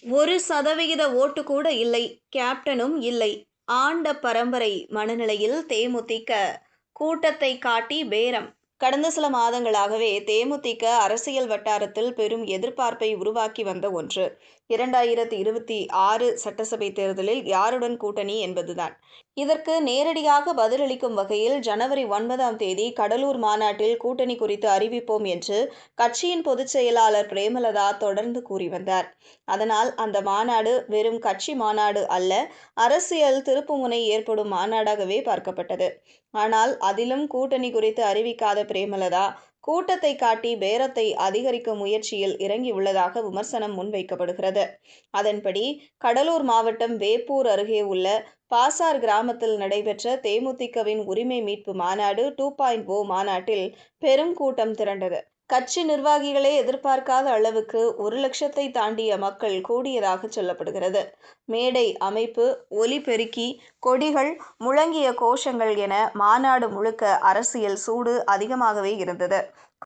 1% ஓட்டு கூட இல்லை. கேப்டனும் இல்லை. ஆண்ட பரம்பரை மனநிலையில் தேமுதிக கூட்டத்தை காட்டி பேரம். கடந்த சில மாதங்களாகவே தேமுதிக அரசியல் வட்டாரத்தில் பெரும் எதிர்பார்ப்பை உருவாக்கி வந்த ஒன்று. 2026 சட்டசபை தேர்தலில் யாருடன் கூட்டணி என்பதுதான். இதற்கு நேரடியாக பதிலளிக்கும் வகையில் ஜனவரி 9ஆம் தேதி கடலூர் மாநாட்டில் கூட்டணி குறித்து அறிவிப்போம் என்று கட்சியின் பொதுச் செயலாளர் பிரேமலதா தொடர்ந்து கூறி வந்தார். அதனால் அந்த மாநாடு வெறும் கட்சி மாநாடு அல்ல, அரசியல் திருப்புமுனை ஏற்படும் மாநாடாகவே பார்க்கப்பட்டது. ஆனால் அதிலும் கூட்டணி குறித்து அறிவிக்காத பிரேமலதா கூட்டத்தை காட்டி பேரத்தை அதிகரிக்கும் முயற்சியில் இறங்கியுள்ளதாக விமர்சனம் முன்வைக்கப்படுகிறது. அதன்படி கடலூர் மாவட்டம் வேப்பூர் அருகே உள்ள பாசார் கிராமத்தில் நடைபெற்ற தேமுதிகவின் உரிமை மீட்பு மாநாடு 2.0 மாநாட்டில் பெரும் கூட்டம் திரண்டது. கட்சி நிர்வாகிகளே எதிர்பார்க்காத அளவுக்கு 1,00,000-ஐ தாண்டிய மக்கள் கூடியதாக சொல்லப்படுகிறது. மேடை அமைப்பு, ஒலிபெருக்கி, கொடிகள், முழங்கிய கோஷங்கள் என மாநாடு முழுக்க அரசியல் சூடு அதிகமாகவே இருந்தது.